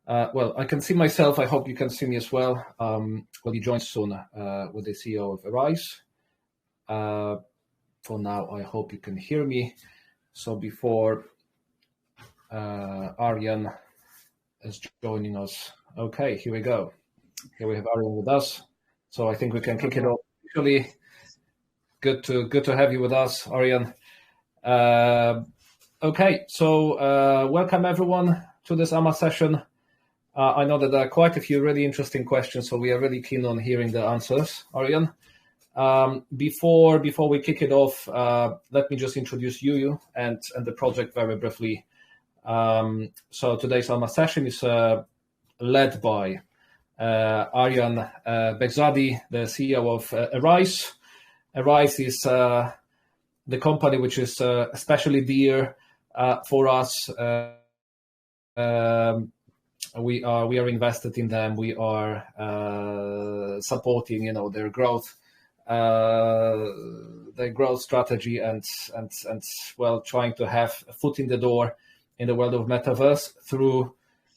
Well, I can see myself. I hope you can see me as well. Will be joined soon with the CEO of Arize. For now, I hope you can hear me. So before Aryan is joining us. Okay, here we go. Here we have Aryan with us. So I think we can kick it off. Actually, good to have you with us, Aryan. Okay, so welcome everyone to this AMA session. I know that there are quite a few really interesting questions, so we are really keen on hearing the answers, Aryan. Before we kick it off, let me just introduce you and the project very briefly. So today's AMA session is led by Aryan Behzadi, the CEO of Arize. Arize is the company which is especially dear for us. We are invested in them. We are supporting, their growth strategy and well, trying to have a foot in the door in the world of metaverse through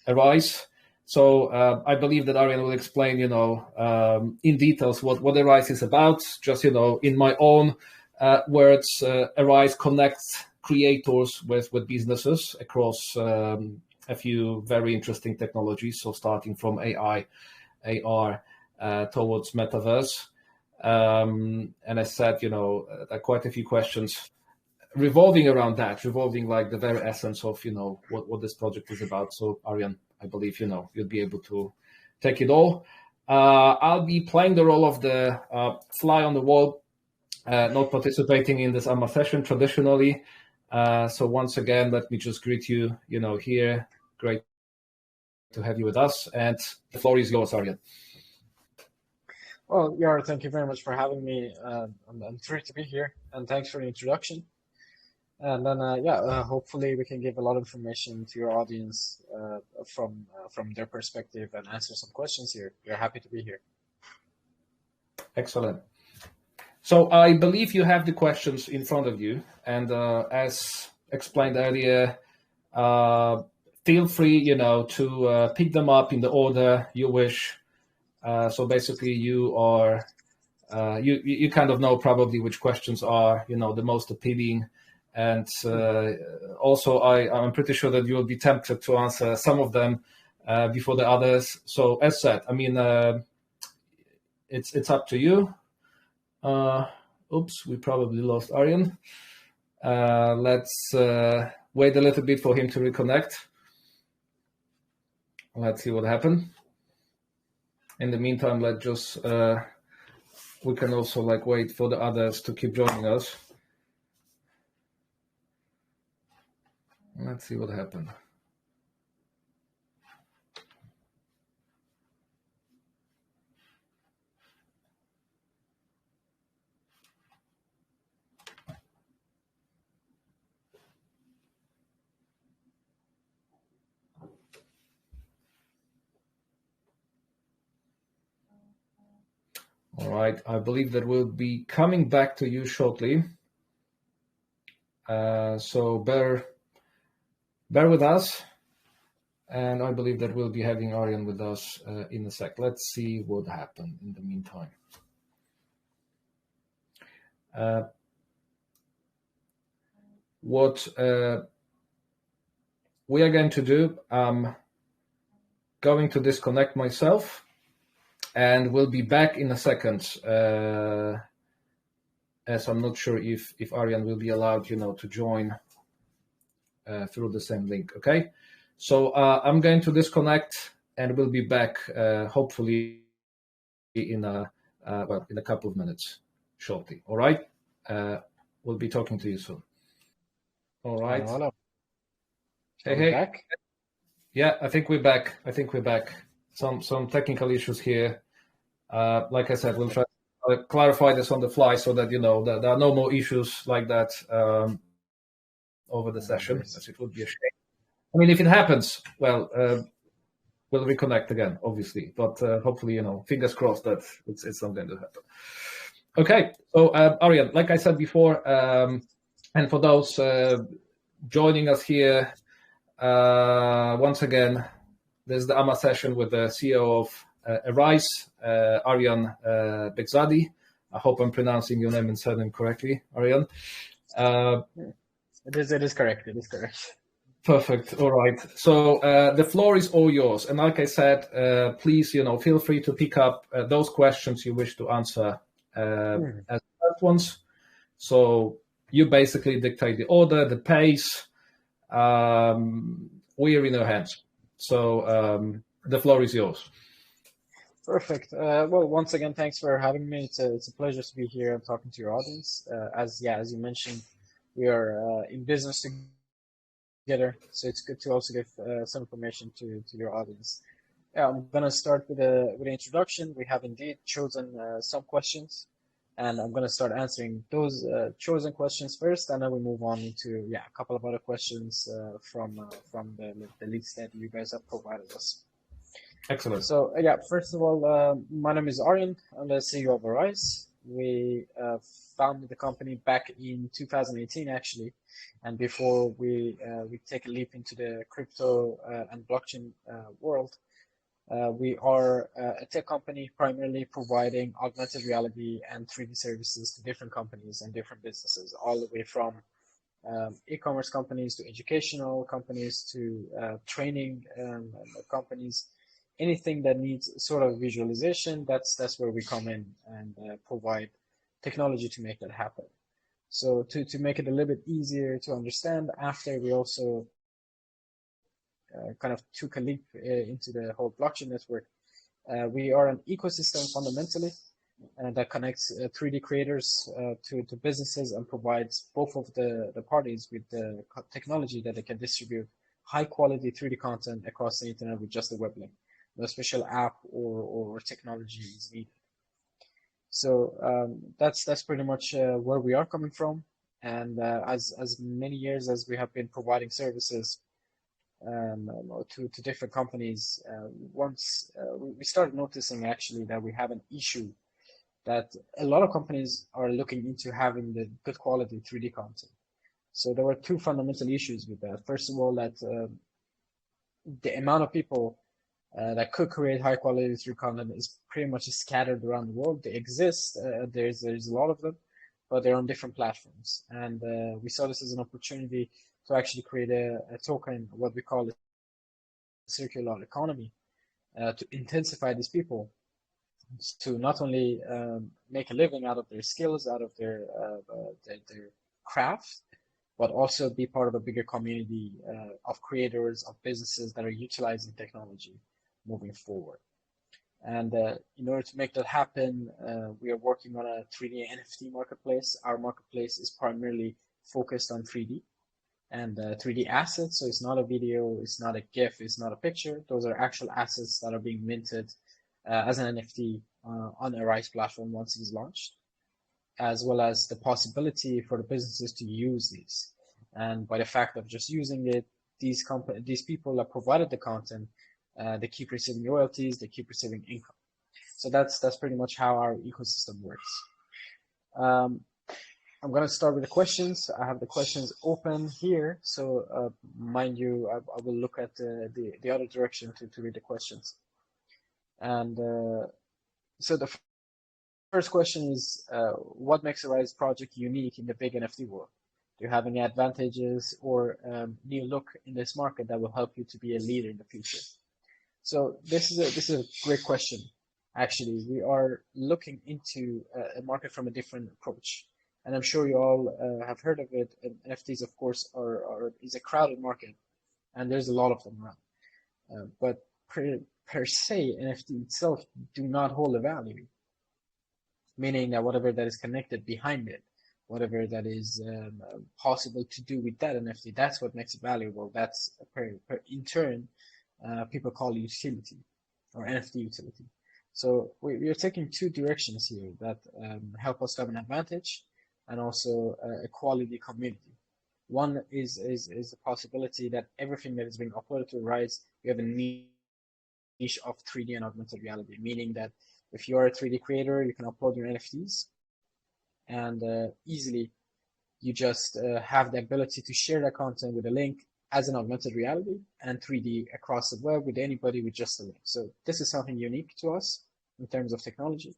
Arize. So I believe that Aryan will explain, in details what Arize is about. Just, in my own words, Arize connects creators with businesses across a few very interesting technologies. So starting from AI, AR towards metaverse. And I said, there are quite a few questions revolving around that, like the very essence of, what this project is about. So Aryan, I believe, you'll be able to take it all. I'll be playing the role of the fly on the wall, not participating in this AMA session traditionally. So once again, let me just greet you, here. Great to have you with us. And the floor is yours, Aryan. Well, Yar, thank you very much for having me. I'm thrilled to be here, and thanks for the introduction. And then, hopefully we can give a lot of information to your audience from their perspective and answer some questions here. We're happy to be here. Excellent. So I believe you have the questions in front of you, and as explained earlier, feel free, to pick them up in the order you wish. So basically, you are you kind of know probably which questions are, the most appealing, and also I'm pretty sure that you will be tempted to answer some of them before the others. So as said, I mean, it's up to you. Oops, we probably lost Aryan. Let's wait a little bit for him to reconnect. Let's see what happened. In the meantime, let's just, we can also wait for the others to keep joining us. Let's see what happened. All right, I believe that we'll be coming back to you shortly. So bear with us, and I believe that we'll be having Aryan with us in a sec. Let's see what happened in the meantime. What we are going to do, I'm going to disconnect myself, and we'll be back in a second, as I'm not sure if Aryan will be allowed, to join through the same link. Okay, so I'm going to disconnect, and we'll be back hopefully in a couple of minutes shortly. All right, we'll be talking to you soon. All right. Hello. Hey. Back? Yeah, I think we're back. Some technical issues here. Like I said, we'll try to clarify this on the fly so that that there are no more issues like that over the session, as it would be a shame. I mean, if it happens, well, we'll reconnect again, obviously. But hopefully, fingers crossed that it's not going to happen. Okay, so Aryan, like I said before, and for those joining us here, once again, This is the AMA session with the CEO of Arize, Aryan Behzadi. I hope I'm pronouncing your name and surname correctly, Aryan. It is correct. It is correct. Perfect. All right. So the floor is all yours. And like I said, please, feel free to pick up those questions you wish to answer as first ones. So you basically dictate the order, the pace. We're in your hands. So the floor is yours. Perfect. Well, once again, thanks for having me. It's a pleasure to be here and talking to your audience. As you mentioned, we are in business together, so it's good to also give some information to your audience. Yeah, I'm gonna start with an introduction. We have indeed chosen some questions, and I'm gonna start answering those chosen questions first, and then we move on into a couple of other questions from the list that you guys have provided us. Excellent. So first of all, my name is Aryan. I'm the CEO of Arize. We founded the company back in 2018, actually, and before we take a leap into the crypto and blockchain world, we are a tech company primarily providing augmented reality and 3D services to different companies and different businesses, all the way from e-commerce companies to educational companies to training companies. Anything that needs sort of visualization, that's where we come in and provide technology to make that happen. So to make it a little bit easier to understand, after we also kind of took a leap into the whole blockchain network, we are an ecosystem fundamentally that connects 3D creators to businesses and provides both of the parties with the technology that they can distribute high quality 3D content across the internet with just a web link. No special app or technology is needed. So that's pretty much where we are coming from. And as many years as we have been providing services to different companies, once we started noticing actually that we have an issue that a lot of companies are looking into having the good quality 3D content. So there were two fundamental issues with that. First of all, that the amount of people that could create high quality 3D content is pretty much scattered around the world. They exist. There's a lot of them, but they're on different platforms. And we saw this as an opportunity to actually create a token, what we call a circular economy, to intensify these people to not only make a living out of their skills, out of their craft, but also be part of a bigger community of creators, of businesses that are utilizing technology moving forward. And in order to make that happen, we are working on a 3D NFT marketplace. Our marketplace is primarily focused on 3D and 3D assets. So it's not a video, it's not a GIF, it's not a picture. Those are actual assets that are being minted as an NFT on a Arize platform once it is launched, as well as the possibility for the businesses to use these. And by the fact of just using it, these people that provided the content, they keep receiving royalties, they keep receiving income. So that's pretty much how our ecosystem works. I'm going to start with the questions. I have the questions open here. So mind you, I will look at the other direction to read the questions. And so the first question is, what makes Arize project unique in the big NFT world? Do you have any advantages or new look in this market that will help you to be a leader in the future? So this is a great question. Actually, we are looking into a market from a different approach, and I'm sure you all have heard of it. NFTs, of course, is a crowded market, and there's a lot of them around. But per se, NFT itself do not hold a value, meaning that whatever that is connected behind it, whatever that is possible to do with that NFT, that's what makes it valuable. That's in turn. People call utility or NFT utility. So we are taking two directions here that help us to have an advantage and also a quality community. One is the possibility that everything that is being uploaded to Arize, we have a niche of 3D and augmented reality, meaning that if you are a 3D creator, you can upload your NFTs and easily you just have the ability to share that content with a link as an augmented reality and 3D across the web with anybody with just a link. So this is something unique to us in terms of technology.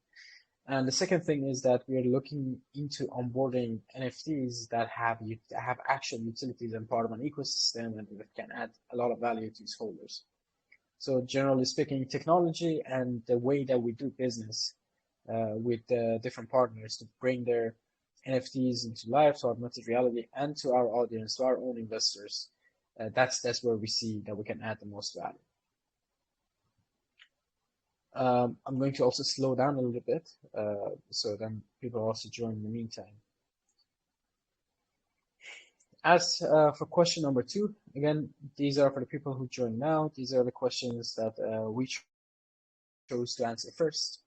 And the second thing is that we are looking into onboarding NFTs that have actual utilities and part of an ecosystem and that can add a lot of value to its holders. So generally speaking, technology and the way that we do business with different partners to bring their NFTs into life, to augmented reality, and to our audience, to our own investors, that's where we see that we can add the most value. I'm going to also slow down a little bit, so then people also join in the meantime. As for question number 2, again, these are for the people who join now. These are the questions that we chose to answer first.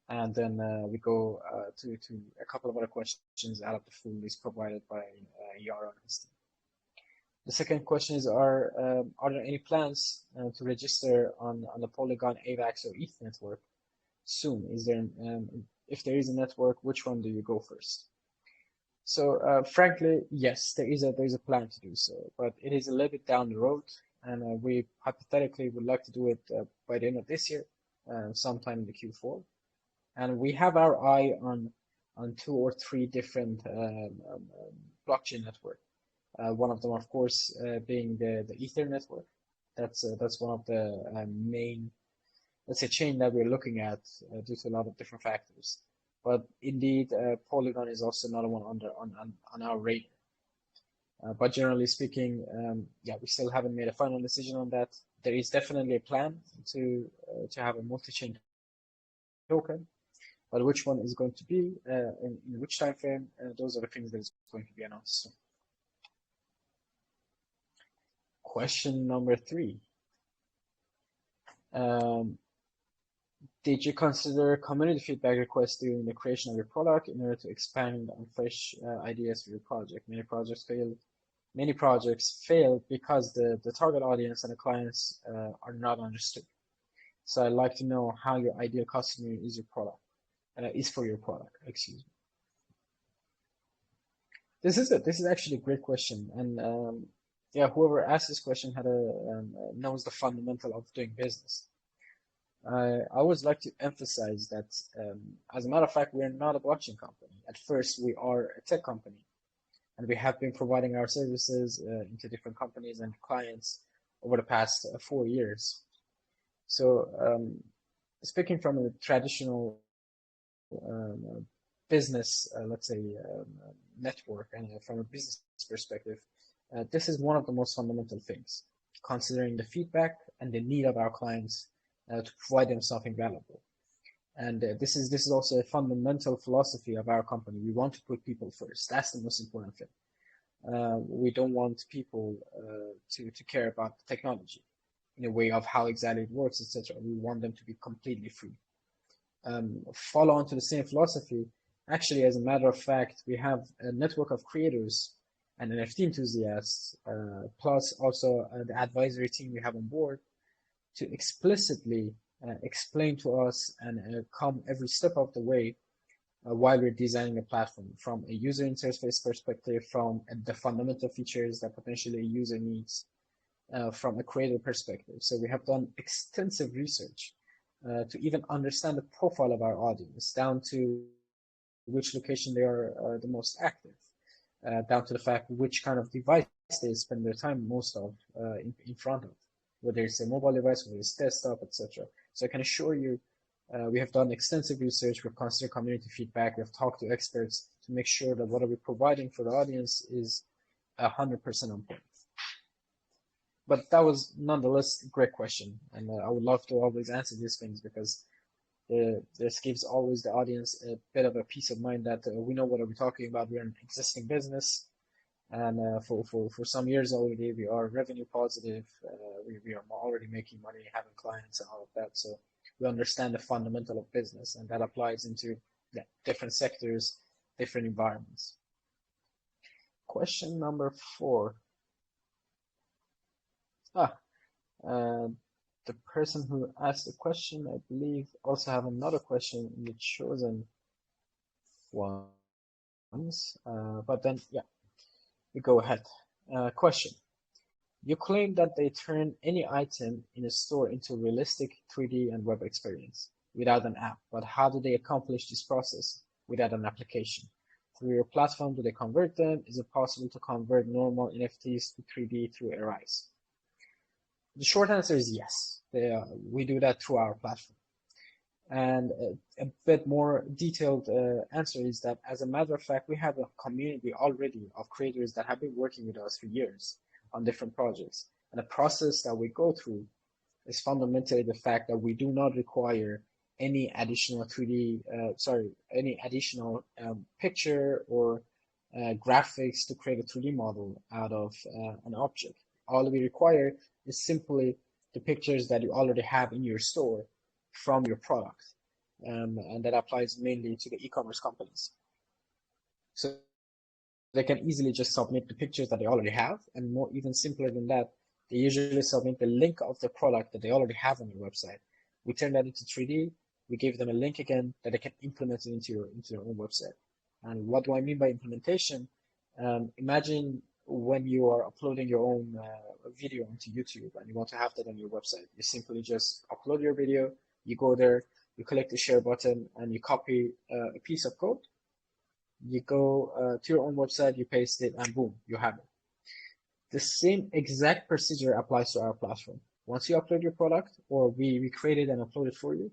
And then we go to a couple of other questions out of the full list provided by Yara and his team. The second question is, are there any plans to register on the Polygon, AVAX, or ETH network soon? Is there, if there is a network, which one do you go first? So frankly, yes, there is a plan to do so, but it is a little bit down the road, and we hypothetically would like to do it by the end of this year, sometime in the Q4. And we have our eye on 2 or 3 different blockchain networks. One of them, of course, being the Ether network. That's one of the main, let's say, chain that we're looking at due to a lot of different factors. But indeed, Polygon is also another one on our radar. But generally speaking, yeah, we still haven't made a final decision on that. There is definitely a plan to have a multi-chain token, but which one is going to be in which time frame? Those are the things that is going to be announced soon. Question number 3. Did you consider community feedback requests during the creation of your product in order to expand on fresh ideas for your project? Many projects fail because the target audience and the clients are not understood. So I'd like to know how your ideal customer is for your product. Excuse me. This is actually a great question, and yeah, whoever asked this question knows the fundamental of doing business. I always like to emphasize that, as a matter of fact, we are not a blockchain company. At first, we are a tech company, and we have been providing our services into different companies and clients over the past 4 years. So, speaking from a traditional business, let's say, network, and from a business perspective, this is one of the most fundamental things, considering the feedback and the need of our clients to provide them something valuable. And this is also a fundamental philosophy of our company. We want to put people first. That's the most important thing. We don't want people to care about the technology in a way of how exactly it works, etc. We want them to be completely free. Follow on to the same philosophy. Actually, as a matter of fact, we have a network of creators and NFT enthusiasts, plus also the advisory team we have on board, to explicitly explain to us and come every step of the way while we're designing a platform, from a user interface perspective, from the fundamental features that potentially a user needs, from a creator perspective. So we have done extensive research to even understand the profile of our audience, down to which location they are the most active, down to the fact which kind of device they spend their time most of in front of, whether it's a mobile device, whether it's desktop, etc. So I can assure you, we have done extensive research, we've considered community feedback, we've talked to experts to make sure that what we're providing for the audience is 100% on point. But that was nonetheless a great question, and I would love to always answer these things, because this gives always the audience a bit of a peace of mind that we know what we're talking about. We're an existing business, and for some years already, we are revenue positive. We are already making money, having clients and all of that. So we understand the fundamental of business, and that applies into different sectors, different environments. Question number 4. The person who asked the question, I believe, also have another question in the chosen ones. But then, yeah, we go ahead. Question. You claim that they turn any item in a store into a realistic 3D and web experience without an app. But how do they accomplish this process without an application? Through your platform, do they convert them? Is it possible to convert normal NFTs to 3D through Arize? The short answer is yes. We do that through our platform. And a bit more detailed answer is that, as a matter of fact, we have a community already of creators that have been working with us for years on different projects. And the process that we go through is fundamentally the fact that we do not require any additional any additional picture or graphics to create a 3D model out of an object. All we require is simply the pictures that you already have in your store from your product. And that applies mainly to the e-commerce companies. So they can easily just submit the pictures that they already have, and more even simpler than that, they usually submit the link of the product that they already have on your website. We turn that into 3D. We give them a link again that they can implement it into your own website. And what do I mean by implementation? Imagine when you are uploading your own video onto YouTube and you want to have that on your website. You simply just upload your video, you go there, you click the share button, and you copy a piece of code. You go to your own website, you paste it, and boom, you have it. The same exact procedure applies to our platform. Once you upload your product, or we create it and upload it for you,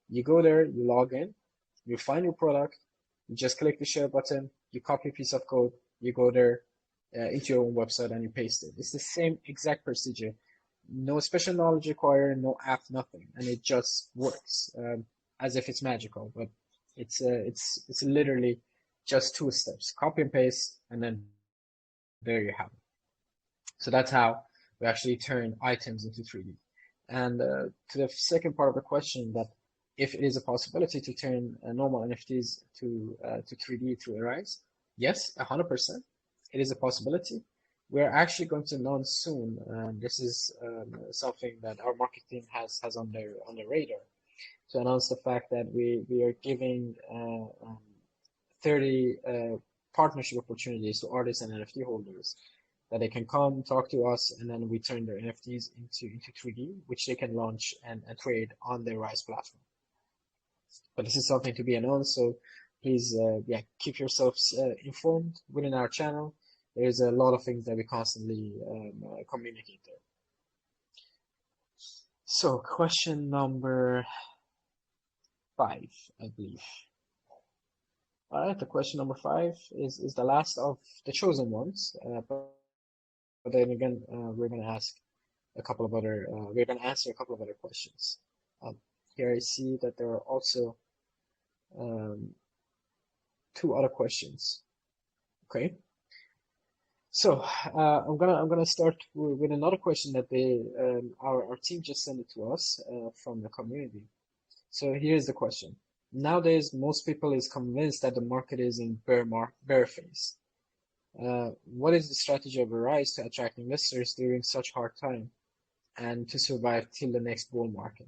you go there, you log in, you find your product, you just click the share button, you copy a piece of code, you go there into your own website and you paste it. It's the same exact procedure. No special knowledge required, no app, nothing, and it just works as if it's magical. But it's literally just 2 steps: copy and paste, and then there you have it. So that's how we actually turn items into 3D. And to the second part of the question, that if it is a possibility to turn normal NFTs to 3D through Arize, yes, 100%. It is a possibility. We're actually going to announce soon. This is something that our marketing has on their radar, to announce the fact that we are giving 30 partnership opportunities to artists and NFT holders, that they can come talk to us, and then we turn their NFTs into 3D, which they can launch and trade on their Rise platform. But this is something to be announced, so please keep yourselves informed within our channel. There's a lot of things that we constantly communicate there. So question number 5, I believe. All right, the question number 5 is the last of the chosen ones, but then again, we're going to ask a couple of other, we're going to answer a couple of other questions. Here I see that there are also 2 other questions. Okay. So I'm gonna start with another question that our team just sent it to us from the community. So here's the question. Nowadays, most people is convinced that the market is in bear phase. What is the strategy of Arize to attract investors during such hard time and to survive till the next bull market?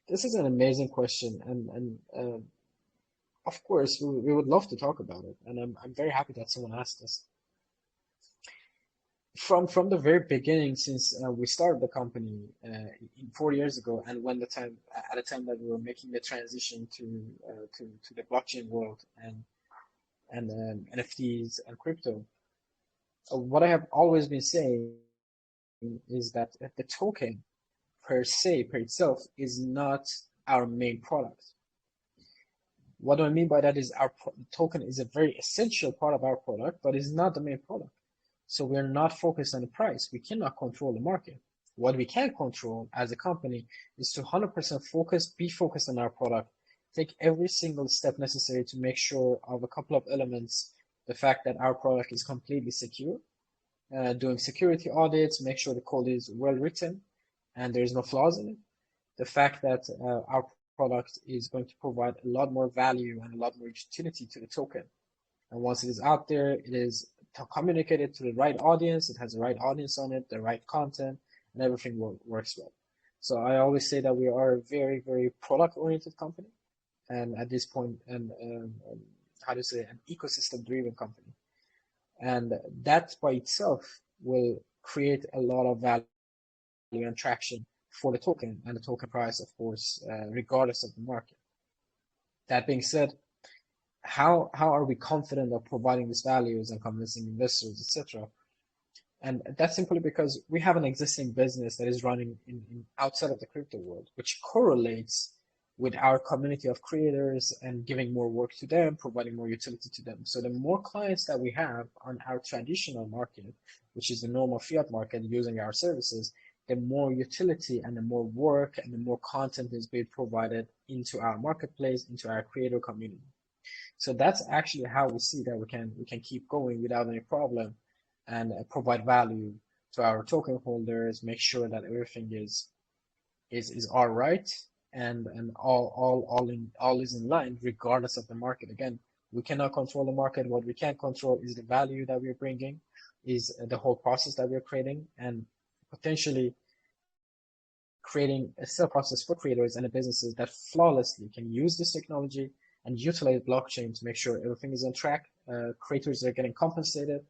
This is an amazing question, and of course we would love to talk about it, and I'm very happy that someone asked us. From the very beginning, since we started the company 4 years ago, and at the time that we were making the transition to the blockchain world and NFTs and crypto, what I have always been saying is that the token per itself is not our main product. What do I mean by that is our token is a very essential part of our product, but it's not the main product. So we're not focused on the price. We cannot control the market. What we can control as a company is to 100% be focused on our product, take every single step necessary to make sure of a couple of elements: the fact that our product is completely secure, doing security audits, make sure the code is well written and there's no flaws in it, the fact that our product is going to provide a lot more value and a lot more utility to the token. And once it is out there, it is communicated to the right audience, it has the right audience on it, the right content, and everything works well. So I always say that we are a very, very product-oriented company, and at this point, an ecosystem-driven company. And that by itself will create a lot of value and traction for the token and the token price, of course, regardless of the market. That being said, how are we confident of providing these values and convincing investors, etc.? And that's simply because we have an existing business that is running in outside of the crypto world, which correlates with our community of creators and giving more work to them, providing more utility to them. So the more clients that we have on our traditional market, which is the normal fiat market using our services, the more utility and the more work and the more content is being provided into our marketplace, into our creator community. So that's actually how we see that we can keep going without any problem and provide value to our token holders, make sure that everything is all right and all is in line regardless of the market. Again, we cannot control the market. What we can control is the value that we're bringing, is the whole process that we're creating, and potentially creating a sale process for creators and the businesses that flawlessly can use this technology and utilize blockchain to make sure everything is on track, creators are getting compensated,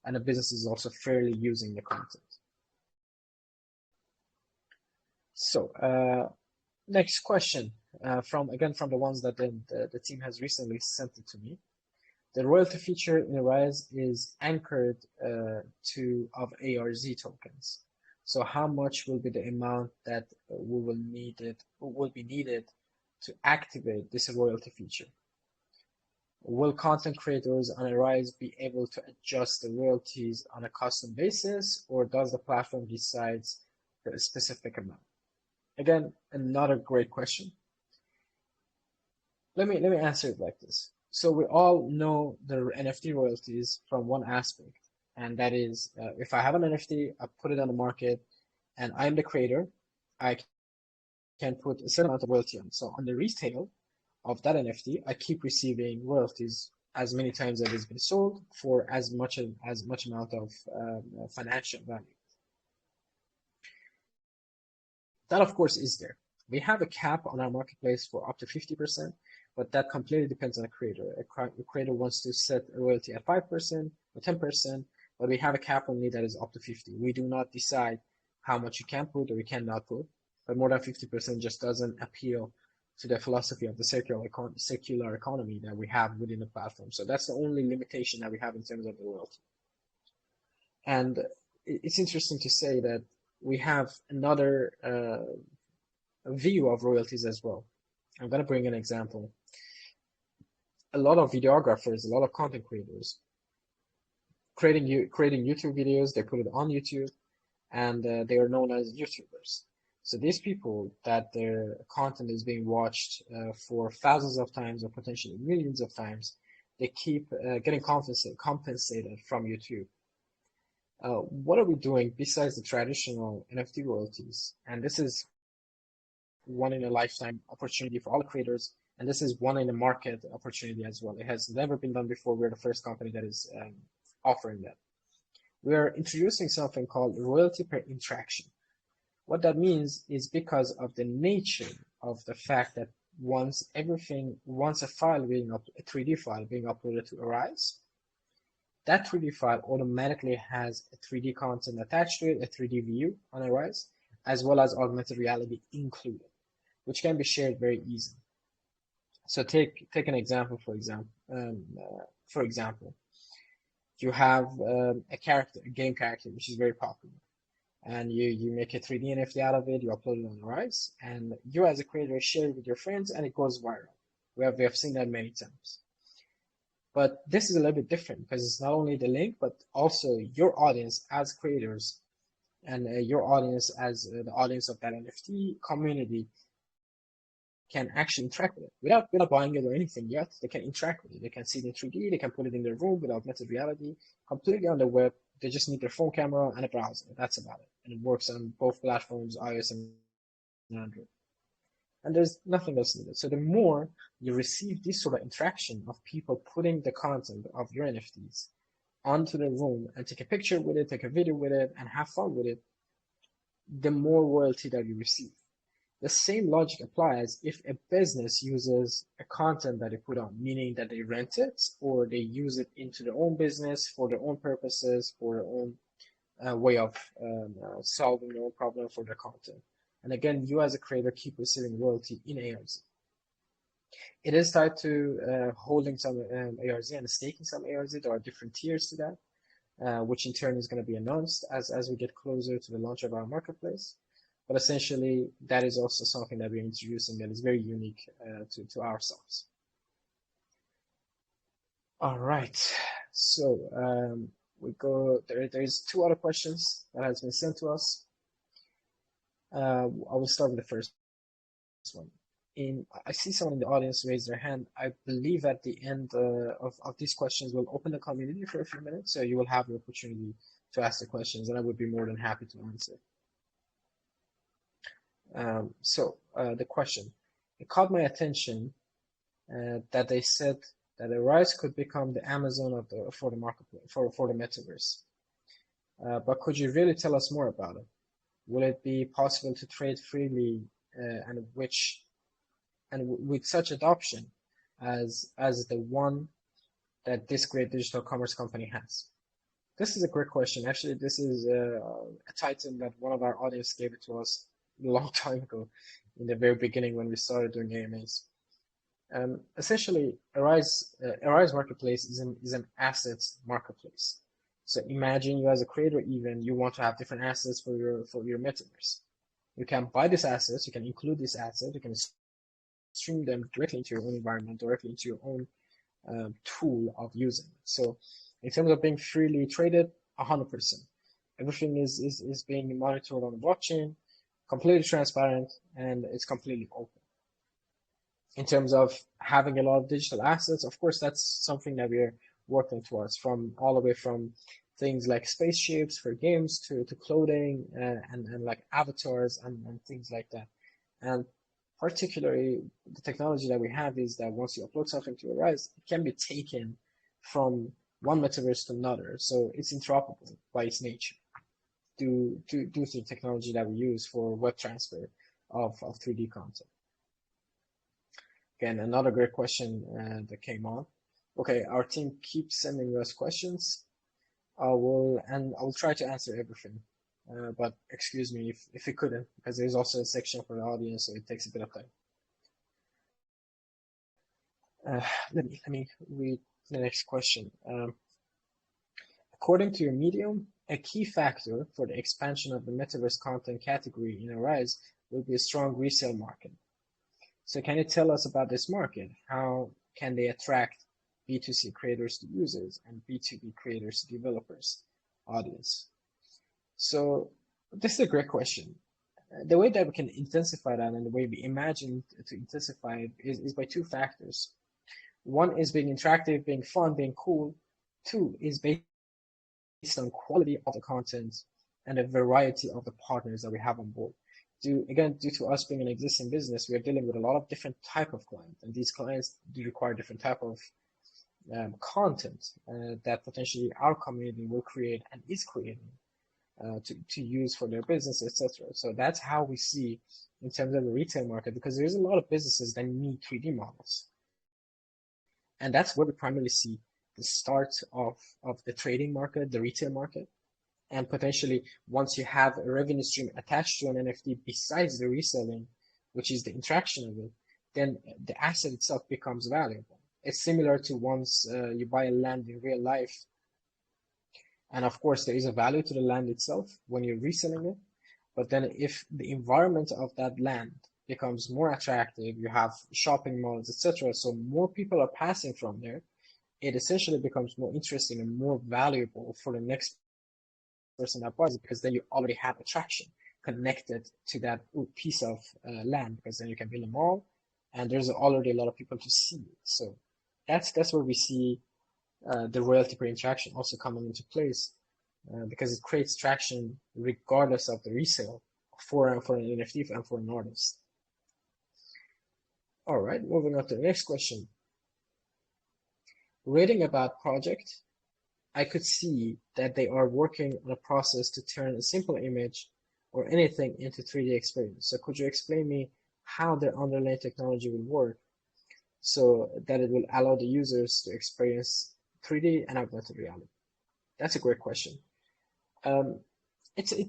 and the business is also fairly using the content. So next question, from the ones that the team has recently sent it to me. The royalty feature in Arize is anchored of Arz tokens. So how much will be the amount that will be needed to activate this royalty feature? Will content creators on Arize be able to adjust the royalties on a custom basis, or does the platform decide a specific amount? Again, another great question. Let me answer it like this. So we all know the NFT royalties from one aspect, and that is if I have an NFT, I put it on the market, and I'm the creator, I can put a certain amount of royalty on. So on the retail of that NFT, I keep receiving royalties as many times as it's been sold for as much amount of financial value. That of course is there. We have a cap on our marketplace for up to 50%, but that completely depends on the creator. A creator wants to set a royalty at 5% or 10%, but we have a cap only that is up to 50. We do not decide how much you can put or you cannot put, but more than 50% just doesn't appeal to the philosophy of the circular economy that we have within the platform. So that's the only limitation that we have in terms of the royalty. And it's interesting to say that we have another view of royalties as well. I'm going to bring an example. A lot of videographers, a lot of content creators, creating YouTube videos, they put it on YouTube, and they are known as YouTubers. So these people that their content is being watched for thousands of times or potentially millions of times, they keep getting compensated from YouTube. What are we doing besides the traditional NFT royalties? And this is one in a lifetime opportunity for all creators, and this is one in a market opportunity as well. It has never been done before. We're the first company that is offering that. We are introducing something called royalty per interaction. What that means is because of the nature of the fact that once a 3D file being uploaded to Arize, that 3D file automatically has a 3D content attached to it, a 3D view on Arize, as well as augmented reality included, which can be shared very easily. So take an example. For example, you have a game character, which is very popular, and you make a 3D NFT out of it, you upload it on Arize, and you as a creator share it with your friends, and it goes viral. We have seen that many times. But this is a little bit different because it's not only the link, but also your audience as creators and your audience as the audience of that NFT community can actually interact with it without buying it or anything yet. They can interact with it. They can see it in 3D. They can put it in their room with augmented reality, completely on the web. They just need their phone camera and a browser. That's about it. And it works on both platforms, iOS and Android. And there's nothing else needed. So the more you receive this sort of interaction of people putting the content of your NFTs onto the room and take a picture with it, take a video with it, and have fun with it, the more royalty that you receive. The same logic applies if a business uses a content that they put on, meaning that they rent it or they use it into their own business for their own purposes, for their own way of solving your problem for the content. And again, you as a creator keep receiving royalty in ARZ. It is tied to holding some ARZ and staking some ARZ. There are different tiers to that, which in turn is going to be announced as we get closer to the launch of our marketplace. But essentially, that is also something that we're introducing that is very unique to ourselves. All right, so we go. There's two other questions that has been sent to us. I will start with the first one. I see someone in the audience raise their hand. I believe at the end of these questions, we'll open the community for a few minutes, so you will have the opportunity to ask the questions, and I would be more than happy to answer. The question, it caught my attention that they said that Arize could become the Amazon for the marketplace, for the metaverse. But could you really tell us more about it? Will it be possible to trade freely, and with such adoption as the one that this great digital commerce company has? This is a great question. Actually, this is a title that one of our audience gave it to us a long time ago, in the very beginning when we started doing AMAs. Essentially, Arize marketplace is an assets marketplace. So imagine you as a creator, even you want to have different assets for your metaverse. You can buy these assets, you can include these assets, you can stream them directly into your own environment, directly into your own tool of using it. So in terms of being freely traded, 100%. Everything is being monitored on the blockchain, completely transparent, and it's completely open. In terms of having a lot of digital assets, of course, that's something that we're working towards, from all the way from things like spaceships for games to clothing and like avatars and things like that. And particularly, the technology that we have is that once you upload something to Arize, it can be taken from one metaverse to another. So it's interoperable by its nature due to the technology that we use for web transfer of 3D content. Again, another great question that came on. Okay, our team keeps sending us questions. I will try to answer everything. But excuse me if we couldn't, because there's also a section for the audience, so it takes a bit of time. Let me read the next question. According to your Medium, a key factor for the expansion of the metaverse content category in Arize will be a strong resale market. So can you tell us about this market? How can they attract B2C creators to users and B2B creators to developers audience? So this is a great question. The way that we can intensify that and the way we imagine to intensify it is by two factors. One is being interactive, being fun, being cool. Two is based on quality of the content and a variety of the partners that we have on board. Due to us being an existing business, we are dealing with a lot of different type of clients, and these clients do require different type of content that potentially our community will create and is creating to use for their business, etc. So that's how we see in terms of the retail market, because there's a lot of businesses that need 3D models, and that's where we primarily see the start of the trading market, the retail market. And potentially, once you have a revenue stream attached to an NFT besides the reselling, which is the interaction of it, then the asset itself becomes valuable. It's similar to once you buy a land in real life. And of course, there is a value to the land itself when you're reselling it. But then if the environment of that land becomes more attractive, you have shopping malls, etc. So more people are passing from there, it essentially becomes more interesting and more valuable for the next person that buys it, because then you already have attraction connected to that piece of land, because then you can build a mall and there's already a lot of people to see it. So that's where we see the royalty per interaction also coming into place, because it creates traction regardless of the resale for an NFT and for an artist. All right, moving on to the next question. Reading about project, I could see that they are working on a process to turn a simple image or anything into 3D experience. So could you explain me how their underlying technology will work so that it will allow the users to experience 3D and augmented reality? That's a great question.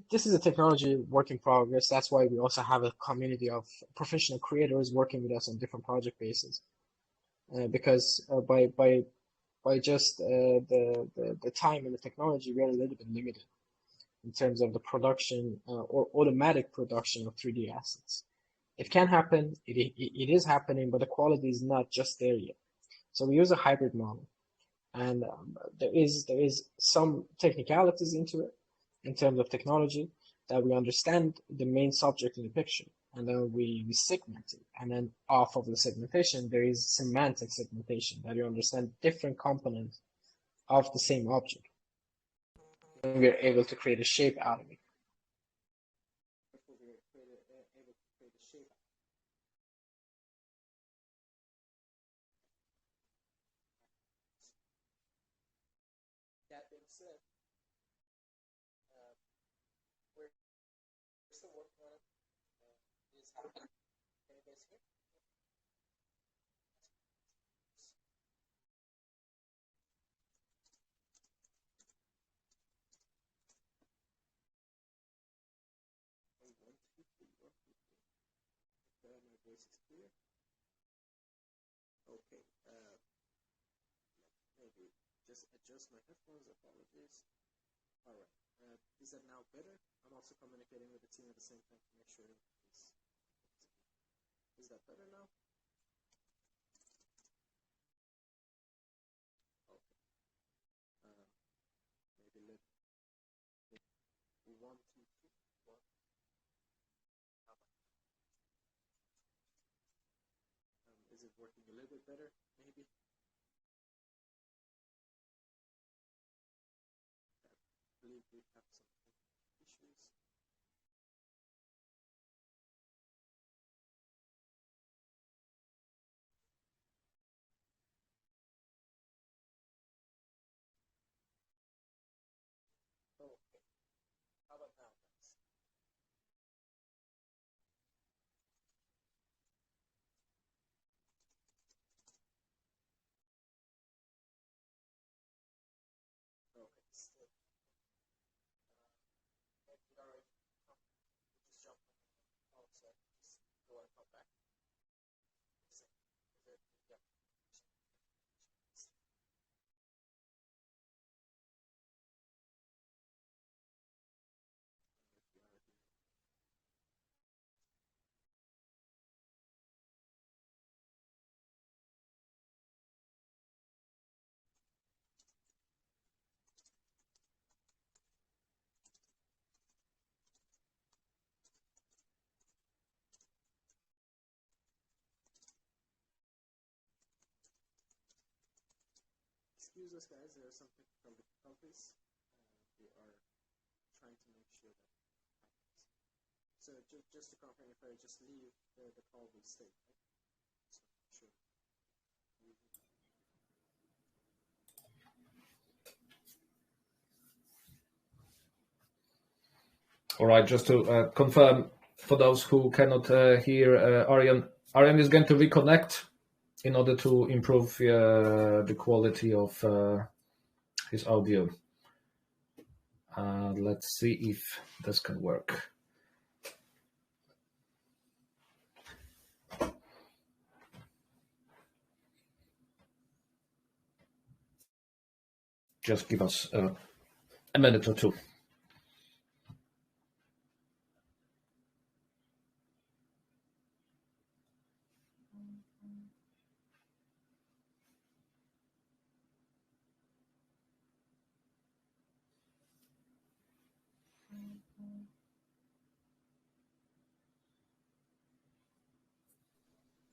this is a technology work in progress. That's why we also have a community of professional creators working with us on different project bases. Because by just the time and the technology, we are a little bit limited in terms of the production or automatic production of 3D assets. It can happen. It is happening, but the quality is not just there yet. So we use a hybrid model, and there is some technicalities into it in terms of technology that we understand the main subject in the picture, and then we segment it, and then off of the segmentation there is semantic segmentation that you understand different components of the same object, and we're able to create a shape out of it. That being said, we're still working on it. It is happening. Can you guys hear? My voice is clear. Okay. Maybe just adjust my headphones. Apologies. All right. Is that now better? I'm also communicating with the team at the same time to make sure it's. Is that better now? Okay. Maybe let 1, 2, 3, 1. Is it working a little bit better? Maybe. I believe we have some issues. Okay. How about now, guys? Okay. Still. Maybe already. Just jump on outside. Just go and come back. Yeah. Excuse us, guys. There are some technical difficulties. We are trying to make sure that happens. So just to confirm, if I just leave, the call will stay, right? So sure. All right, just to confirm for those who cannot hear Aryan is going to reconnect in order to improve the quality of his audio. Let's see if this can work. Just give us a minute or two.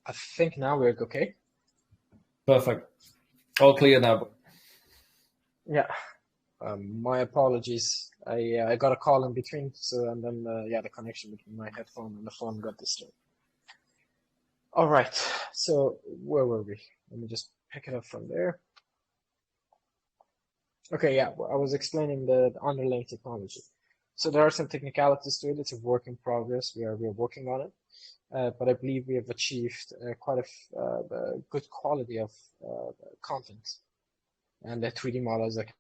I think now we're okay. Perfect. All clear now. Yeah. My apologies. I got a call in between, so and then the connection between my headphone and the phone got disturbed. All right. So where were we? Let me just pick it up from there. Okay, yeah, I was explaining the underlying technology. So there are some technicalities to it. It's a work in progress. We are working on it. But I believe we have achieved quite a good quality of content and the 3D models that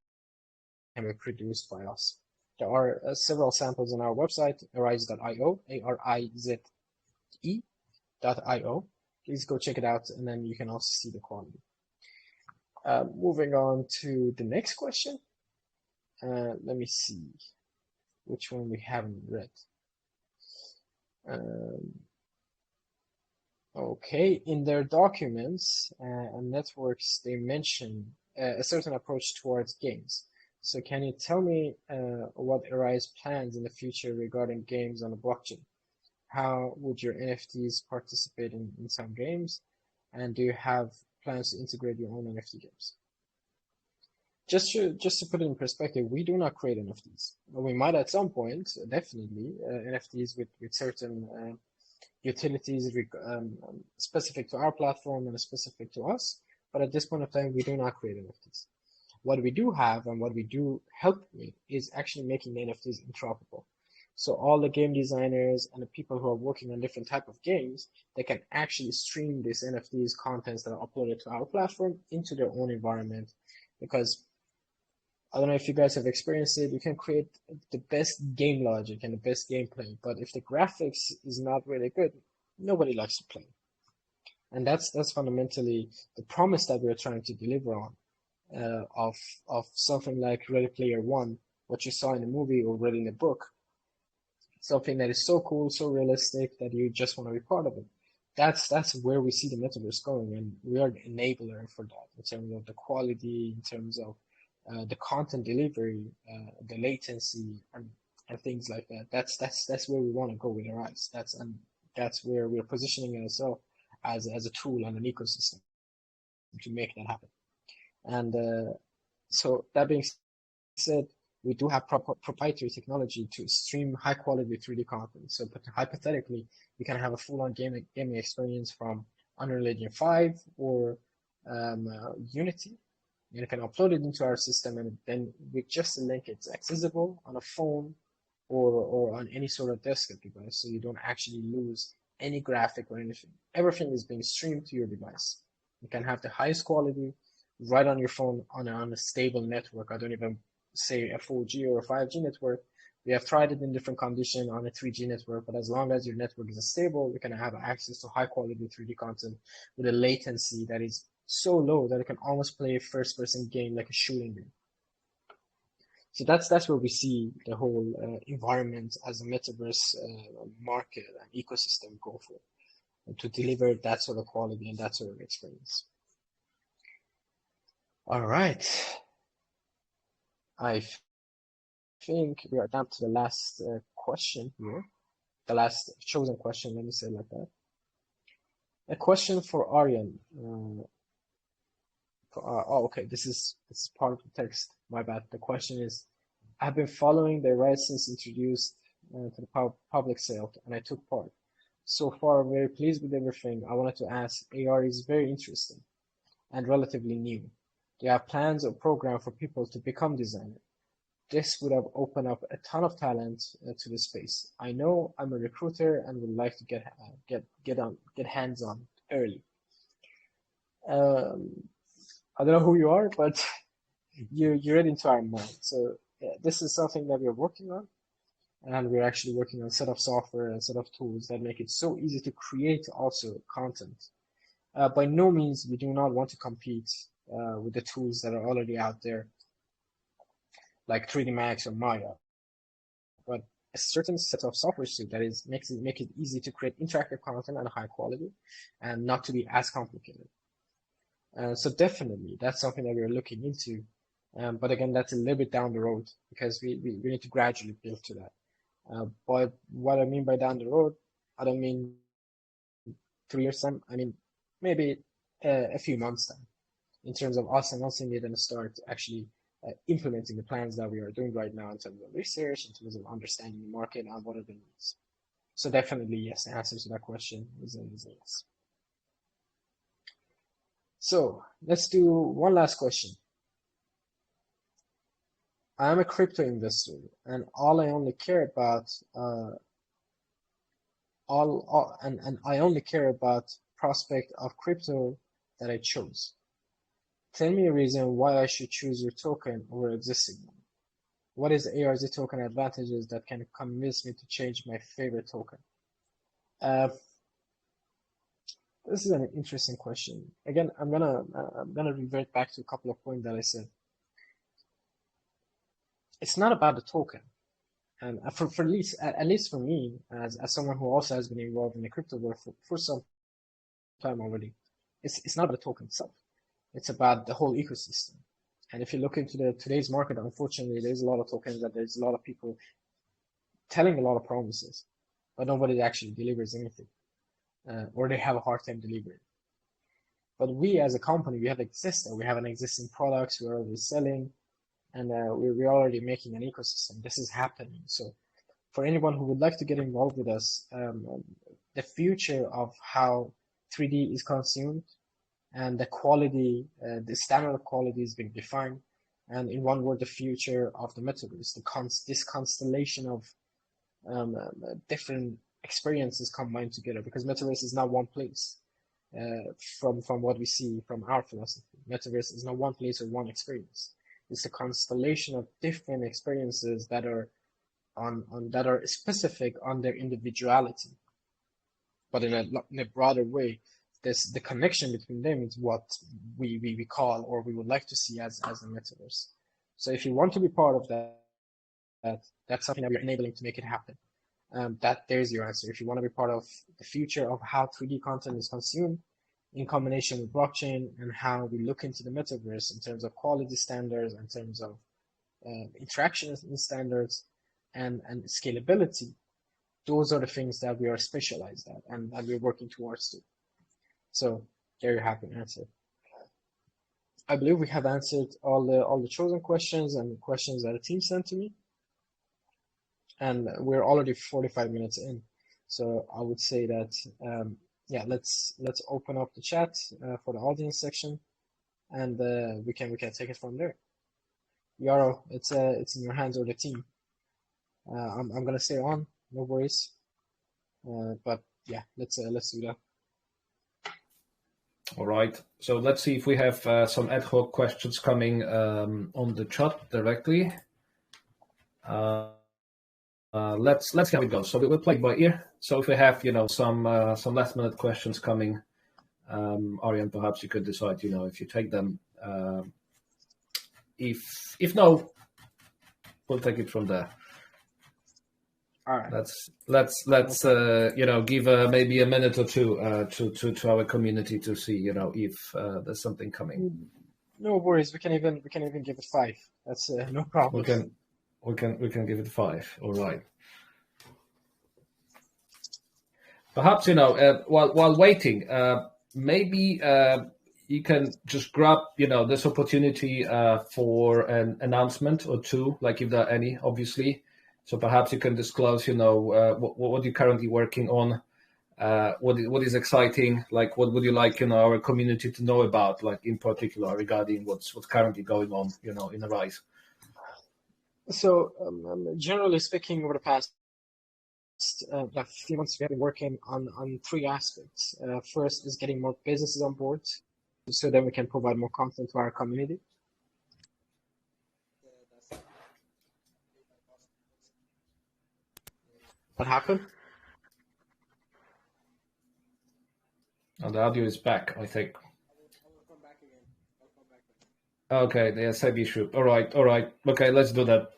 can be produced by us. There are several samples on our website, arize.io, arize.io. Please go check it out, and then you can also see the quality. Moving on to the next question. Let me see which one we haven't read. Okay, in their documents and networks, they mention a certain approach towards games. So can you tell me what Arize plans in the future regarding games on the blockchain? How would your NFTs participate in some games? And do you have plans to integrate your own NFT games? Just to put it in perspective, we do not create NFTs. We might at some point, definitely, NFTs with certain utilities specific to our platform and specific to us. But at this point of time, we do not create NFTs. What we do have and what we do help with is actually making the NFTs interoperable. So all the game designers and the people who are working on different type of games, they can actually stream these NFTs contents that are uploaded to our platform into their own environment. Because I don't know if you guys have experienced it, you can create the best game logic and the best gameplay, but if the graphics is not really good, nobody likes to play. And that's fundamentally the promise that we're trying to deliver on of something like Ready Player One, what you saw in the movie or read in the book. Something that is so cool, so realistic that you just want to be part of it. That's where we see the metaverse going, and we are the enabler for that in terms of the quality, in terms of the content delivery, the latency, and things like that. That's where we want to go with Arize. That's where we're positioning ourselves as a tool and an ecosystem to make that happen. And so that being said, we do have proprietary technology to stream high quality 3D content. So hypothetically, you can have a full-on gaming experience from Unreal Engine 5 or Unity. You can upload it into our system, and then with just a link, it's accessible on a phone or on any sort of desktop device. So you don't actually lose any graphic or anything. Everything is being streamed to your device. You can have the highest quality right on your phone on a stable network. I don't even say a 4G or a 5G network. We have tried it in different conditions on a 3G network, but as long as your network is stable, you can have access to high quality 3D content with a latency that is so low that it can almost play a first person game like a shooting game. So that's where we see the whole environment as a metaverse market and ecosystem go for, to deliver that sort of quality and that sort of experience. All right. I think we are down to the last question here. The last chosen question, let me say it like that. A question for Aryan. Okay, this is part of the text. My bad. The question is, I've been following the Arize since introduced to the public sale, and I took part. So far, I'm very pleased with everything. I wanted to ask, AR is very interesting and relatively new. Do you have plans or program for people to become designers? This would have opened up a ton of talent to the space. I know I'm a recruiter and would like to get hands on early. I don't know who you are, but you're read into our mind. So yeah, this is something that we're working on, and we're actually working on a set of software and a set of tools that make it so easy to create also content. By no means we do not want to compete with the tools that are already out there, like 3D Max or Maya, but a certain set of software suite that make it easy to create interactive content and high quality, and not to be as complicated. So definitely, that's something that we're looking into. But again, that's a little bit down the road because we need to gradually build to that. But what I mean by down the road, I don't mean 3 years time. I mean maybe a few months time, in terms of us announcing it and start actually implementing the plans that we are doing right now in terms of research, in terms of understanding the market and what are the needs. So definitely, yes, the answer to that question is yes. So let's do one last question. I am a crypto investor, and all I only care about I only care about prospect of crypto that I chose. Tell me a reason why I should choose your token over existing one. what is ARZ token advantages that can convince me to change my favorite token? This is an interesting question. Again, I'm gonna revert back to a couple of points that I said. It's not about the token, and for at least for me, as someone who also has been involved in the crypto world for some time already, it's not about the token itself. It's about the whole ecosystem. And if you look into today's market, unfortunately, there's a lot of tokens that there's a lot of people telling a lot of promises, but nobody actually delivers anything, or they have a hard time delivering. But we as a company, we have an existing products, we're already selling, and we're already making an ecosystem. This is happening. So for anyone who would like to get involved with us, the future of how 3D is consumed and the quality, the standard of quality is being defined. And in one word, the future of the metaverse, this constellation of different experiences combined together, because metaverse is not one place. From what we see from our philosophy, metaverse is not one place or one experience. It's a constellation of different experiences that are that are specific on their individuality, but in a broader way. The connection between them is what we call, or we would like to see as a metaverse. So if you want to be part of that's something that we're enabling to make it happen. There's your answer. If you want to be part of the future of how 3D content is consumed in combination with blockchain, and how we look into the metaverse in terms of quality standards, in terms of interaction standards, and scalability, those are the things that we are specialized at and that we're working towards too. So there you have an answer. I believe we have answered all the chosen questions and questions that the team sent to me. And we're already 45 minutes in. So I would say that, yeah, let's open up the chat for the audience section, and we can take it from there. Yaro, it's in your hands, or the team. I'm gonna stay on, no worries. But yeah, let's do that. All right. So let's see if we have some ad hoc questions coming on the chat directly. Let's see how it goes. So we'll play by ear. So if we have some last minute questions coming, Aryan, perhaps you could decide if you take them. If no, we'll take it from there. All right. Let's give maybe a minute or two to our community to see if there's something coming. No worries. We can even give it 5. That's no problem. We can give it 5. All right. Perhaps while waiting, maybe you can just grab this opportunity for an announcement or two, like if there are any, obviously. So perhaps you can disclose what you're currently working on, what is exciting, like what would you like our community to know about, like in particular regarding what's currently going on in Arize. So generally speaking, over the past few months, we have been working on 3 aspects. First is getting more businesses on board, so then we can provide more content to our community. What happened? Oh, the audio is back, I think. I'll come back again. Okay, the same issue. All right. Okay, let's do that.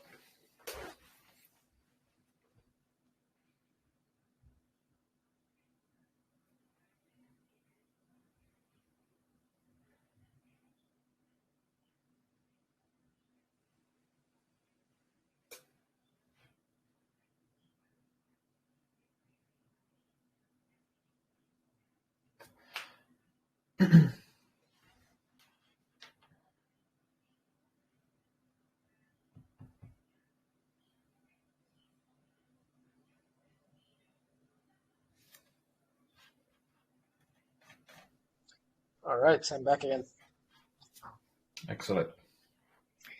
All right, I'm back again. Excellent.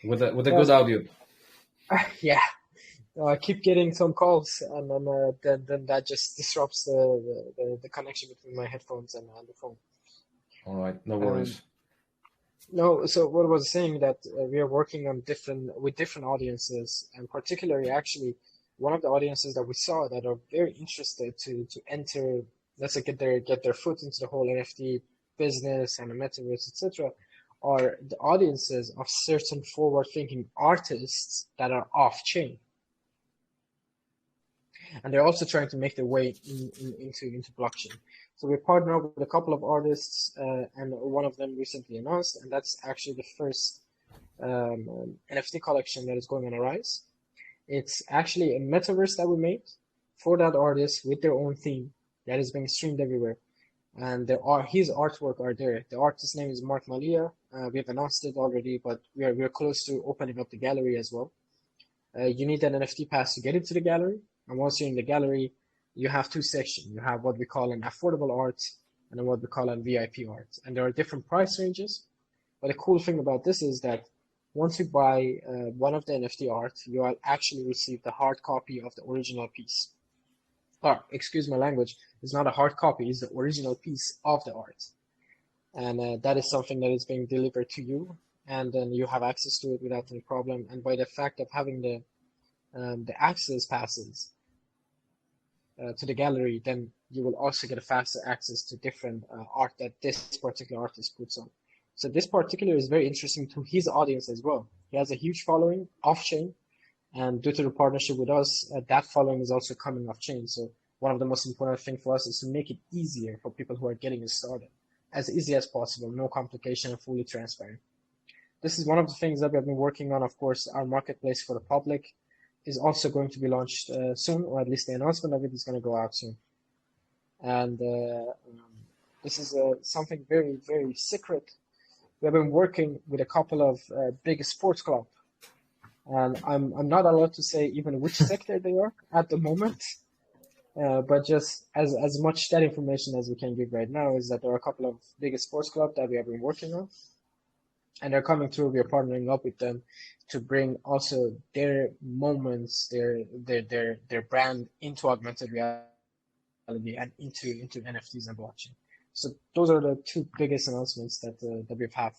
With a good audio. Yeah. I keep getting some calls, and then that just disrupts the connection between my headphones and the phone. All right, no worries. No, so what I was saying that we are working on different audiences, and particularly actually one of the audiences that we saw that are very interested to enter, let's say get their foot into the whole NFT business and the metaverse, etc., are the audiences of certain forward-thinking artists that are off-chain, and they're also trying to make their way into blockchain. So we partner up with a couple of artists, and one of them recently announced, and that's actually the first NFT collection that is going on Arize. It's actually a metaverse that we made for that artist with their own theme that is being streamed everywhere. And his artwork are there. The artist's name is Mark Malia. We have announced it already, but we're close to opening up the gallery as well. You need an NFT pass to get into the gallery. And once you're in the gallery, you have two sections. You have what we call an affordable art and then what we call an VIP art. And there are different price ranges. But the cool thing about this is that once you buy one of the NFT art, you will actually receive the hard copy of the original piece. Or, excuse my language, it's not a hard copy, it's the original piece of the art. And that is something that is being delivered to you, and then you have access to it without any problem. And by the fact of having the access passes to the gallery, then you will also get a faster access to different art that this particular artist puts on. So this particular is very interesting to his audience as well. He has a huge following off-chain, and due to the partnership with us, that following is also coming off-chain. So one of the most important things for us is to make it easier for people who are getting it started, as easy as possible, no complication, and fully transparent. This is one of the things that we have been working on. Of course, our marketplace for the public is also going to be launched soon, or at least the announcement of it is going to go out soon. And this is something very, very secret. We have been working with a couple of big sports clubs, and I'm not allowed to say even which sector they are at the moment. But just as much that information as we can give right now is that there are a couple of big sports clubs that we have been working on, and they're coming through. We are partnering up with them to bring also their moments, their brand into augmented reality and into NFTs and blockchain. So those are the two biggest announcements that we've had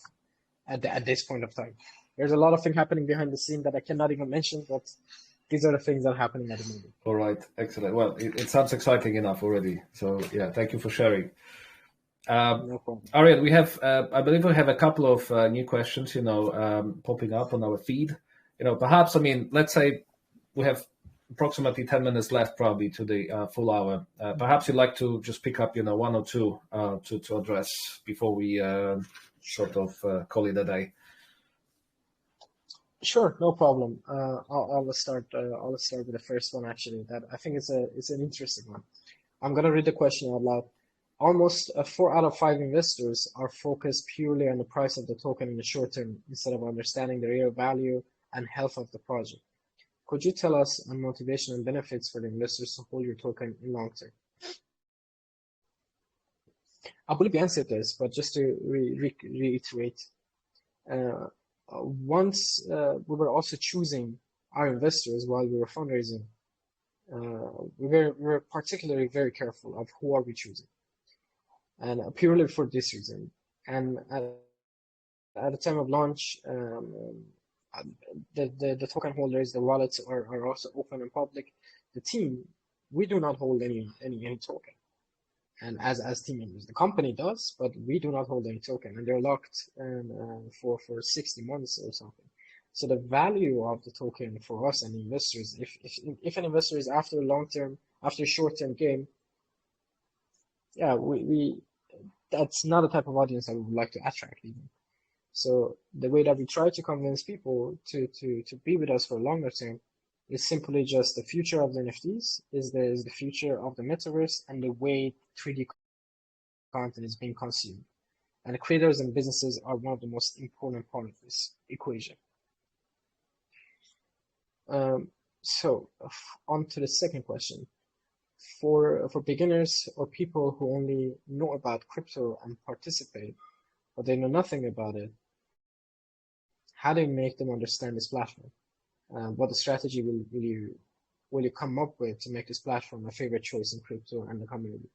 at this point of time. There's a lot of things happening behind the scene that I cannot even mention, but these are the things that are happening at the moment. All right, excellent. Well, it sounds exciting enough already. So yeah, thank you for sharing. No problem. Aryan, we have, I believe we have a couple of new questions, popping up on our feed. Perhaps, let's say we have approximately 10 minutes left probably to the full hour. Perhaps you'd like to just pick up, one or two to address before we sort of call it a day. Sure, no problem. I'll start. I'll start with the first one actually. That I think it's an interesting one. I'm gonna read the question out loud. Almost 4 out of 5 investors are focused purely on the price of the token in the short term instead of understanding the real value and health of the project. Could you tell us on motivation and benefits for the investors to hold your token in long term? I believe you answered this, but just to reiterate, once we were also choosing our investors while we were fundraising, we were particularly very careful of who are we choosing, and purely for this reason. And at the time of launch, the token holders, the wallets are also open and public. The team, we do not hold any token. And as team members, the company does, but we do not hold any token, and they're locked for 60 months or something. So the value of the token for us and investors, if an investor is after a short-term gain, yeah, we that's not the type of audience that we would like to attract even. So the way that we try to convince people to be with us for a longer term is simply just the future of the NFTs is the future of the metaverse and the way 3D content is being consumed. And the creators and businesses are one of the most important part of this equation. So on to the second question. For beginners or people who only know about crypto and participate, but they know nothing about it, how do you make them understand this platform? What the strategy will you come up with to make this platform a favorite choice in crypto and the community,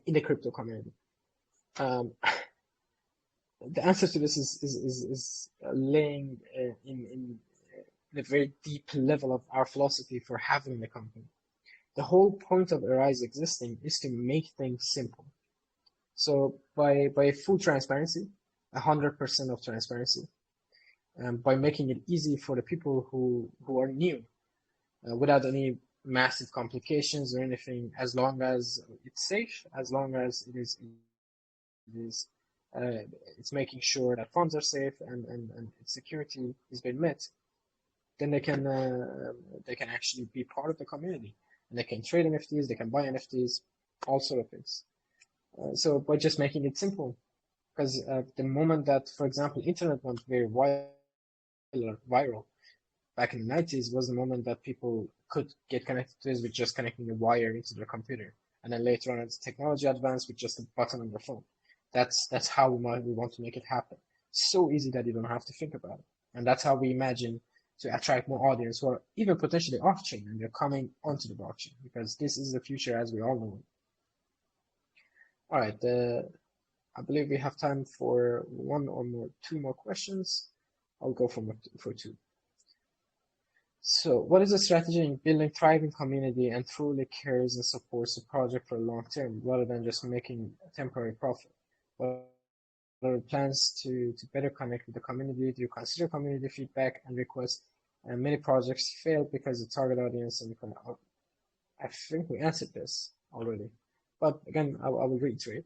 in the crypto community? the answer to this is laying in a very deep level of our philosophy for having the company. The whole point of Arize existing is to make things simple. So by full transparency, 100% of transparency, by making it easy for the people who are new, without any massive complications or anything, as long as it's safe, as long as it is it's making sure that funds are safe and its security is being met, then they can actually be part of the community, and they can trade NFTs, they can buy NFTs, all sort of things. So by just making it simple, because the moment that, for example, internet went very viral back in the 90s was the moment that people could get connected to this with just connecting a wire into their computer, and then later on as technology advanced with just a button on their phone. That's how we want to make it happen. So easy that you don't have to think about it, and that's how we imagine to attract more audience who are even potentially off-chain and they're coming onto the blockchain, because this is the future as we all know it. All right, I believe we have time for two more questions. I'll go for two. So, what is the strategy in building thriving community and truly cares and supports the project for long term, rather than just making a temporary profit? What are plans to better connect with the community? Do you consider community feedback and requests? And many projects fail because the target audience and I think we answered this already, but again, I will reiterate.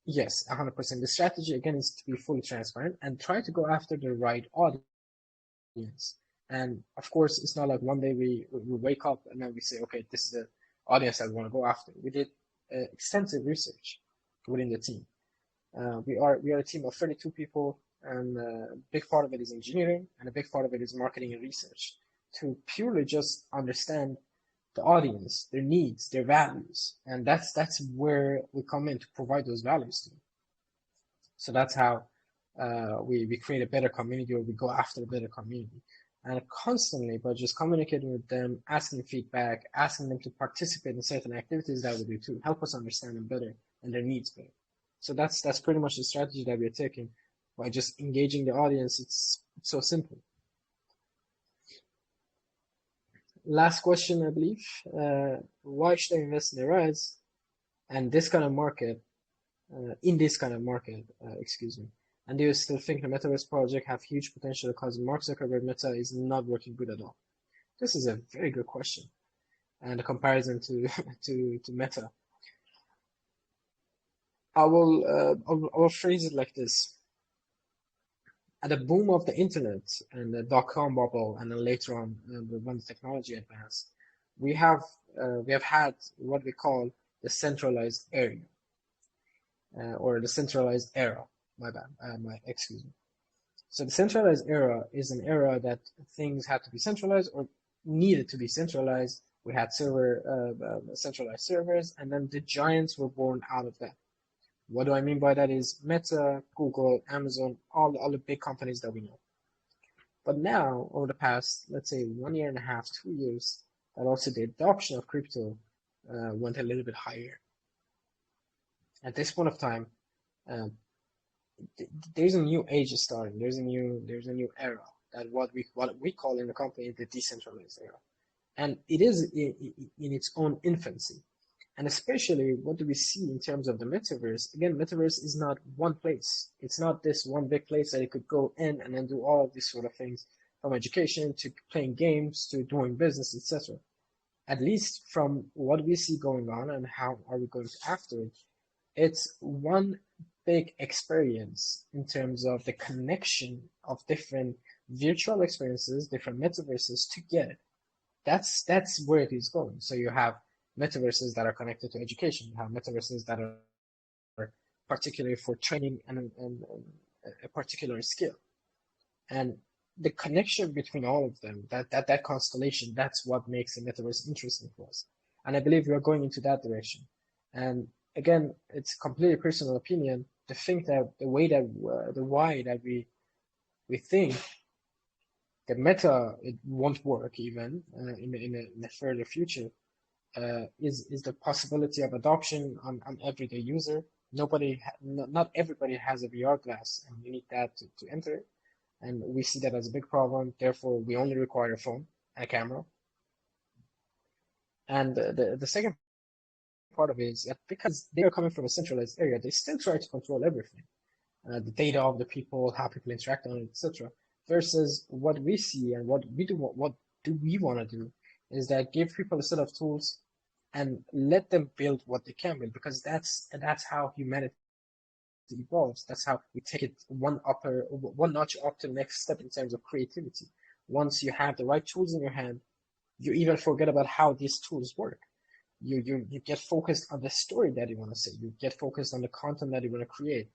Yes, 100%. The strategy again is to be fully transparent and try to go after the right audience. And of course, it's not like one day we wake up and then we say, okay, this is the audience that we want to go after. We did extensive research within the team. We are a team of 32 people, and a big part of it is engineering, and a big part of it is marketing and research, to purely just understand the audience, their needs, their values, and that's where we come in to provide those values to them. So that's how we create a better community, or we go after a better community. And constantly, by just communicating with them, asking feedback, asking them to participate in certain activities that we do too, help us understand them better and their needs better. So that's pretty much the strategy that we're taking by just engaging the audience. It's so simple. Last question, I believe. Why should I invest in Arize and this kind of market, in this kind of market, excuse me? And do you still think the Metaverse project have huge potential because Mark Zuckerberg Meta is not working good at all? This is a very good question, and a comparison to Meta. I will phrase it like this. At the boom of the internet and the dot-com bubble, and then later on when the technology advanced, we have had what we call the centralized area, or the centralized era. Excuse me. So the centralized era is an era that things had to be centralized or needed to be centralized. We had centralized servers, and then the giants were born out of that. What do I mean by that is Meta, Google, Amazon, all the big companies that we know. But now, over the past, let's say 1.5 years, 2 years, that also the adoption of crypto went a little bit higher. At this point of time, there's a new age starting. There's a new era, that what we call in the company the decentralized era, and it is in its own infancy. And especially, what do we see in terms of the metaverse? Again, metaverse is not one place. It's not this one big place that you could go in and then do all of these sort of things, from education to playing games to doing business, etc. At least from what we see going on and how are we going after it, it's one big experience in terms of the connection of different virtual experiences, different metaverses together. That's where it is going. So you have metaverses that are connected to education. You have metaverses that are particularly for training and a particular skill. And the connection between all of them, that constellation, that's what makes the metaverse interesting for us. And I believe we are going into that direction. And again, it's completely personal opinion to think that the way that we think the meta, it won't work even in the further future, is the possibility of adoption on everyday user, not everybody has a VR glass, and you need that to enter it. And we see that as a big problem. Therefore, we only require a phone and a camera. And the second part of it is that because they are coming from a centralized area, they still try to control everything, the data of the people, how people interact on it, etc. Versus what we see and what we do want to do is that give people a set of tools and let them build what they can build, because that's how humanity evolves. That's how we take it one notch up to the next step in terms of creativity. Once you have the right tools in your hand, you even forget about how these tools work. You get focused on the story that you want to say. You get focused on the content that you want to create.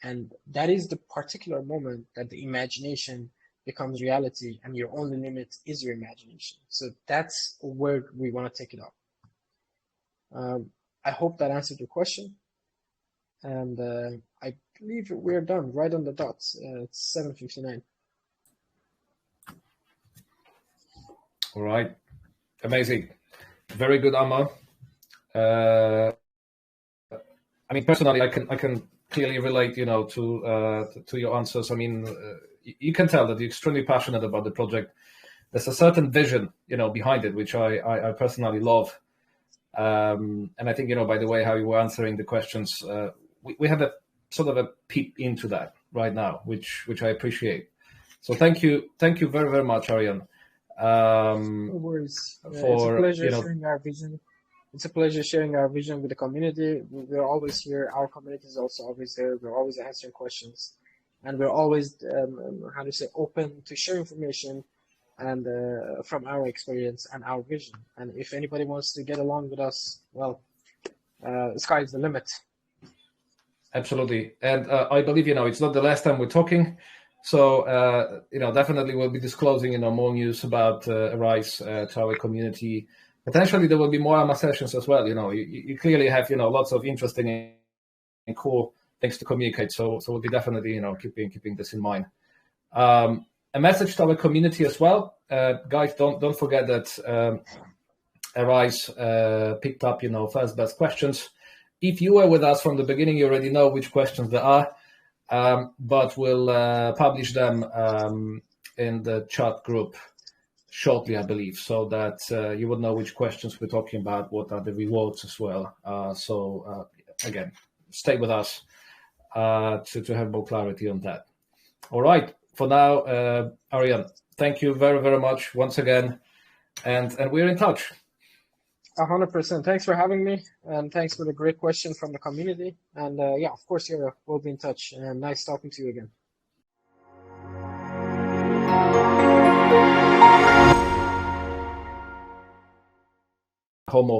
And that is the particular moment that the imagination becomes reality, and your only limit is your imagination. So that's where we want to take it up. I hope that answered your question. And I believe we're done right on the dot. It's 7:59. All right. Amazing. Very good, Amma. I mean, personally, I can clearly relate, to your answers. I mean, you can tell that you're extremely passionate about the project. There's a certain vision, behind it, which I personally love. And I think, by the way, how you were answering the questions, we have a sort of a peep into that right now, which I appreciate. So thank you very, very much, Aryan. No worries. It's a pleasure sharing our vision. It's a pleasure sharing our vision with the community. We're always here. Our community is also always there. We're always answering questions, and we're always, open to share information and from our experience and our vision. And if anybody wants to get along with us, well, the sky is the limit. Absolutely. And I believe, it's not the last time we're talking. So, definitely we'll be disclosing, more news about Arize to our community. Potentially there will be more AMA sessions as well. You clearly have, lots of interesting and cool things to communicate. So we'll be definitely, keeping this in mind. A message to our community as well. Guys, don't forget that Arize picked up, first best questions. If you were with us from the beginning, you already know which questions there are. But we'll publish them in the chat group shortly, I believe, so that you would know which questions we're talking about, what are the rewards as well. So again, stay with us to have more clarity on that. All right, for now, Aryan, thank you very, very much once again, and we're in touch. 100%. Thanks for having me, and thanks for the great question from the community. And of course, we'll be in touch. And nice talking to you again. Home of